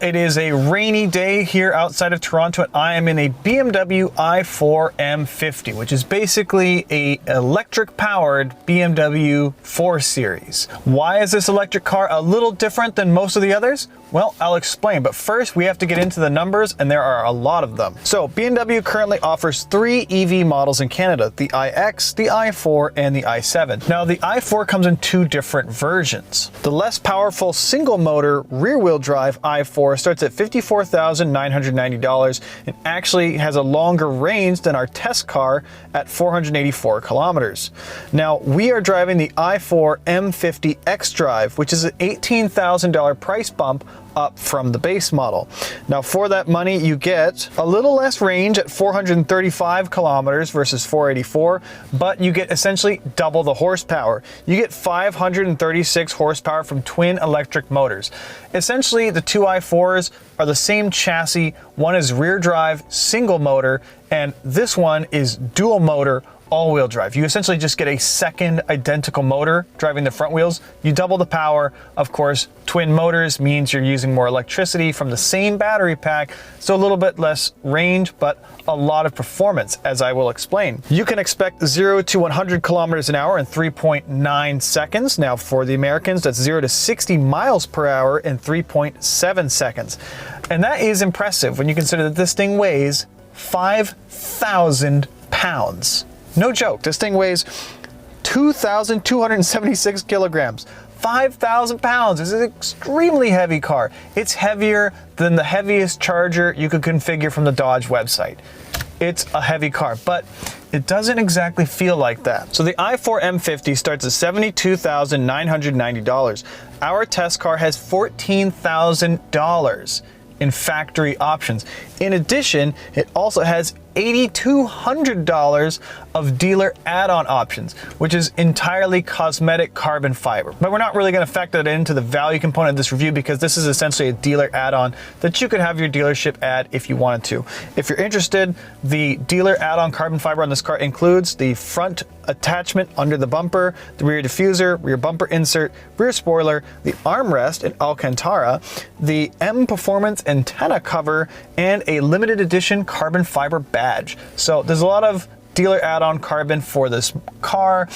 it is a rainy day here outside of Toronto, and I am in a BMW i4 M50, which is basically a electric-powered BMW 4 Series. Why is this electric car a little different than most of the others? Well, I'll explain, but first we have to get into the numbers, and there are a lot of them. So BMW currently offers 3 EV models in Canada, the iX, the i4, and the i7. Now, the i4 comes in 2 different versions. The less powerful single-motor rear-wheel drive i4 starts at $54,990 and actually has a longer range than our test car at 484 kilometers. Now, we are driving the i4 M50 xDrive, which is an $18,000 price bump up from the base model. Now, for that money, you get a little less range at 435 kilometers versus 484, but you get essentially double the horsepower. You get 536 horsepower from twin electric motors. Essentially, the 2 i4s are the same chassis. One is rear drive, single motor, and this one is dual motor, all-wheel drive. You essentially just get a second identical motor driving the front wheels. You double the power. Of course, twin motors means you're using more electricity from the same battery pack, so a little bit less range, but a lot of performance, as I will explain. You can expect 0 to 100 kilometers an hour in 3.9 seconds. Now, for the Americans, that's 0 to 60 miles per hour in 3.7 seconds. And that is impressive when you consider that this thing weighs 5,000 pounds. No joke, this thing weighs 2,276 kilograms. 5,000 pounds. This is an extremely heavy car. It's heavier than the heaviest Charger you could configure from the Dodge website. It's a heavy car, but it doesn't exactly feel like that. So the i4 M50 starts at $72,990. Our test car has $14,000 in factory options. In addition, it also has $8,200 of dealer add-on options, which is entirely cosmetic carbon fiber. But we're not really going to factor that into the value component of this review because this is essentially a dealer add-on that you could have your dealership add if you wanted to. If you're interested, the dealer add-on carbon fiber on this car includes the front attachment under the bumper, the rear diffuser, rear bumper insert, rear spoiler, the armrest in Alcantara, the M Performance antenna cover, and a limited edition carbon fiber badge. So there's a lot of dealer add-on carbon for this car.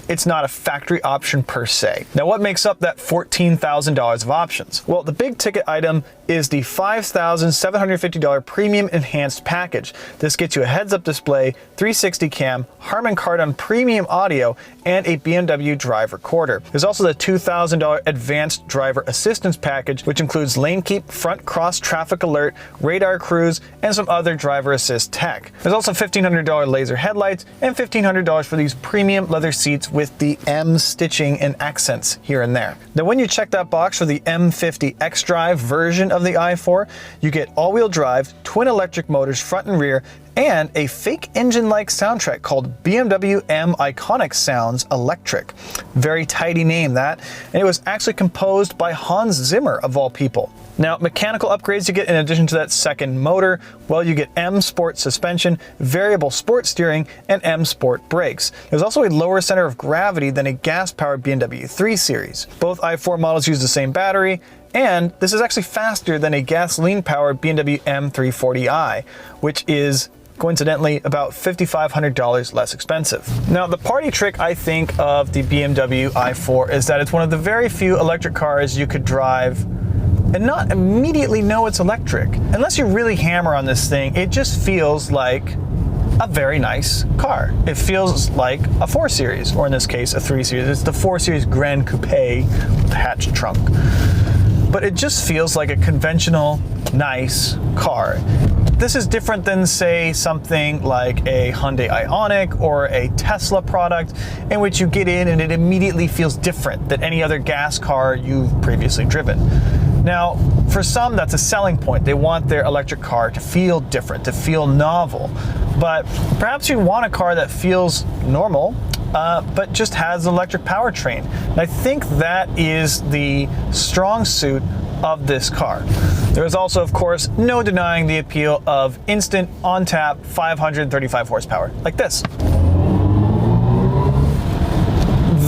It's not a factory option per se. Now, what makes up that $14,000 of options? Well, the big ticket item is the $5,750 premium enhanced package. This gets you a heads-up display, 360 cam, Harman Kardon premium audio, and a BMW drive recorder. There's also the $2,000 advanced driver assistance package, which includes lane keep, front cross traffic alert, radar cruise, and some other driver assist tech. There's also $1,500 laser headlights and $1,500 for these premium leather seats with the M stitching and accents here and there. Now, when you check that box for the M50 xDrive version of the i4, you get all-wheel drive, twin electric motors front and rear, and a fake engine-like soundtrack called BMW M Iconic Sounds Electric. Very tidy name, that. And it was actually composed by Hans Zimmer, of all people. Now, mechanical upgrades you get in addition to that second motor, well, you get M Sport suspension, variable sport steering, and M Sport brakes. There's also a lower center of gravity than a gas-powered BMW 3 Series. Both i4 models use the same battery, and this is actually faster than a gasoline-powered BMW M340i, which is coincidentally about $5,500 less expensive. Now, the party trick, I think, of the BMW i4 is that it's one of the very few electric cars you could drive and not immediately know it's electric. Unless you really hammer on this thing, it just feels like a very nice car. It feels like a 4 Series, or in this case, a 3 Series. It's the 4 Series Grand Coupe with the hatched trunk. But it just feels like a conventional, nice car. This is different than, say, something like a Hyundai Ioniq or a Tesla product in which you get in and it immediately feels different than any other gas car you've previously driven. Now, for some, that's a selling point. They want their electric car to feel different, to feel novel. But perhaps you want a car that feels normal, but just has an electric powertrain. And I think that is the strong suit of this car. There is also, of course, no denying the appeal of instant, on-tap, 535 horsepower, like this.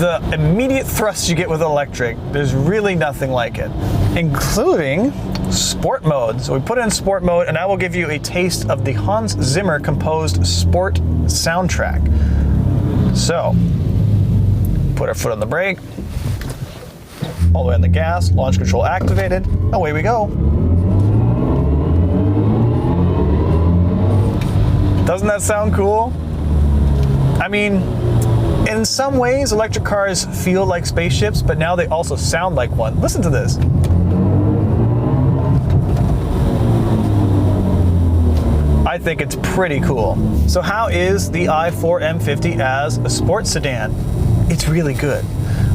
The immediate thrust you get with electric, there's really nothing like it, including sport mode. So we put it in sport mode, and I will give you a taste of the Hans Zimmer composed sport soundtrack. So, put our foot on the brake, all the way on the gas, launch control activated, away we go. Doesn't that sound cool? I mean, in some ways, electric cars feel like spaceships, but now they also sound like one. Listen to this. I think it's pretty cool. So how is the i4 M50 as a sports sedan? It's really good.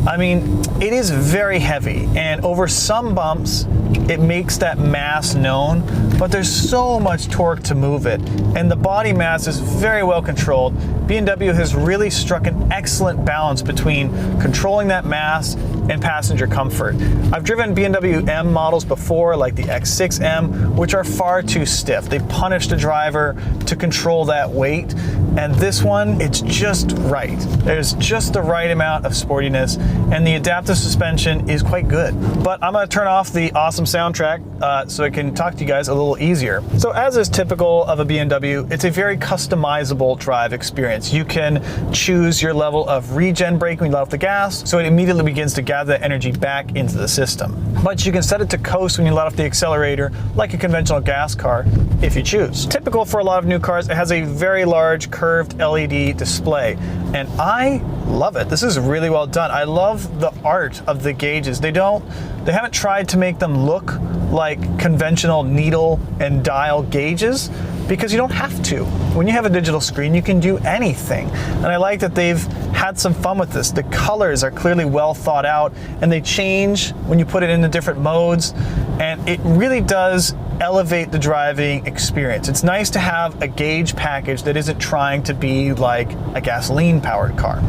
I mean, it is very heavy, and over some bumps, it makes that mass known, but there's so much torque to move it, and the body mass is very well controlled. BMW has really struck an excellent balance between controlling that mass and passenger comfort. I've driven BMW M models before, like the X6M, which are far too stiff. They punish the driver to control that weight, and this one, it's just right. There's just the right amount of sportiness, and the adaptive suspension is quite good. But I'm gonna turn off the awesome soundtrack so I can talk to you guys a little easier. So as is typical of a BMW, it's a very customizable drive experience. You can choose your level of regen brake when you let off the gas, so it immediately begins to gather that energy back into the system. But you can set it to coast when you let off the accelerator, like a conventional gas car, if you choose. Typical for a lot of new cars, it has a very large curved LED display, and I love it. This is really well done. I love the art of the gauges. They haven't tried to make them look like conventional needle and dial gauges, because you don't have to. When you have a digital screen, you can do anything. And I like that they've had some fun with this. The colors are clearly well thought out, and they change when you put it into different modes, and it really does elevate the driving experience. It's nice to have a gauge package that isn't trying to be like a gasoline-powered car.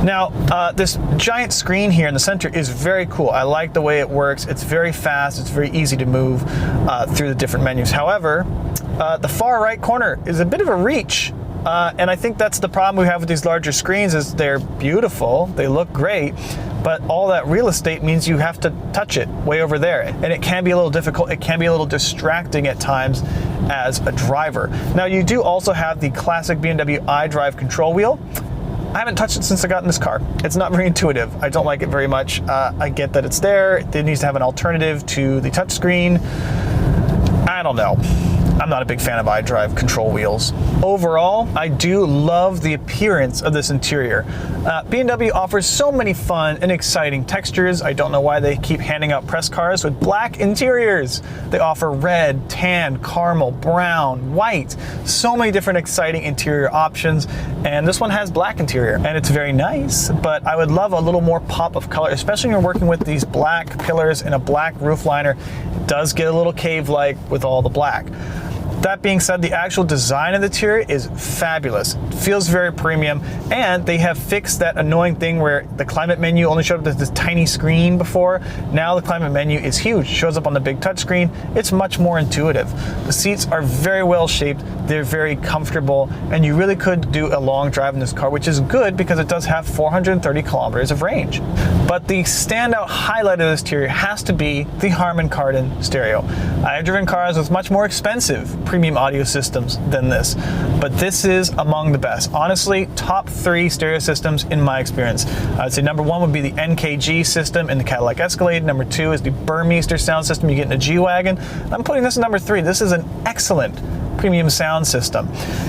Now, this giant screen here in the center is very cool. I like the way it works. It's very fast. It's very easy to move through the different menus. However, the far right corner is a bit of a reach. And I think that's the problem we have with these larger screens is they're beautiful, they look great, but all that real estate means you have to touch it way over there. And it can be a little difficult, it can be a little distracting at times as a driver. Now you do also have the classic BMW iDrive control wheel. I haven't touched it since I got in this car. It's not very intuitive. I don't like it very much. I get that it's there. It needs to have an alternative to the touchscreen. I don't know. I'm not a big fan of iDrive control wheels. Overall, I do love the appearance of this interior. BMW offers so many fun and exciting textures. I don't know why they keep handing out press cars with black interiors. They offer red, tan, caramel, brown, white, so many different exciting interior options. And this one has black interior, and it's very nice, but I would love a little more pop of color, especially when you're working with these black pillars and a black roof liner. It does get a little cave-like with all the black. That being said, the actual design of the interior is fabulous. It feels very premium, and they have fixed that annoying thing where the climate menu only showed up as this tiny screen before. Now the climate menu is huge. It shows up on the big touchscreen. It's much more intuitive. The seats are very well shaped. They're very comfortable, and you really could do a long drive in this car, which is good because it does have 430 kilometers of range. But the standout highlight of this interior has to be the Harman Kardon stereo. I've driven cars with much more expensive premium audio systems than this, but this is among the best. Honestly, top 3 stereo systems in my experience. I'd say number 1 would be the NKG system in the Cadillac Escalade. Number 2 is the Burmeister sound system you get in a G-Wagon. I'm putting this at number 3. This is an excellent premium sound system,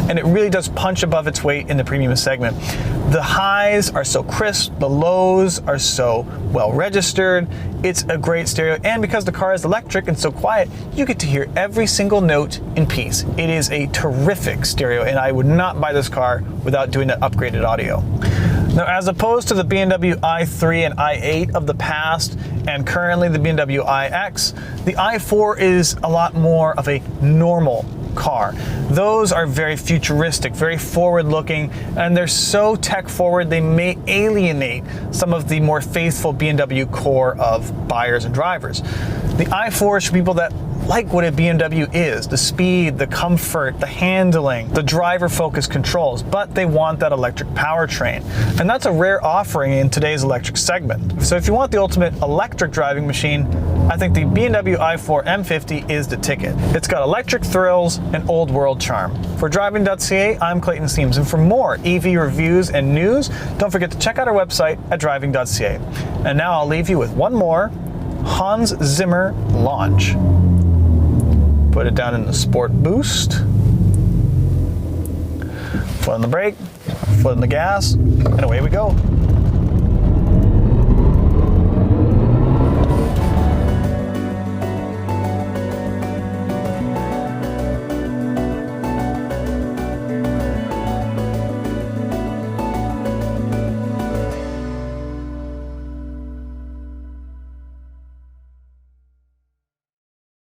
and it really does punch above its weight in the premium segment. The highs are so crisp, the lows are so well registered. It's a great stereo, and because the car is electric and so quiet, you get to hear every single note in peace. It is a terrific stereo, and I would not buy this car without doing that upgraded audio. Now, as opposed to the BMW i3 and i8 of the past, and currently the BMW iX, the i4 is a lot more of a normal car. Those are very futuristic, very forward-looking, and they're so tech-forward they may alienate some of the more faithful BMW core of buyers and drivers. The i4 is for people that like what a BMW is, the speed, the comfort, the handling, the driver-focused controls, but they want that electric powertrain. And that's a rare offering in today's electric segment. So if you want the ultimate electric driving machine, I think the BMW i4 M50 is the ticket. It's got electric thrills and old world charm. For Driving.ca, I'm Clayton Seams, and for more EV reviews and news, don't forget to check out our website at Driving.ca. And now I'll leave you with one more Hans Zimmer launch. Put it down in the Sport Boost. Foot on the brake, foot on the gas, and away we go.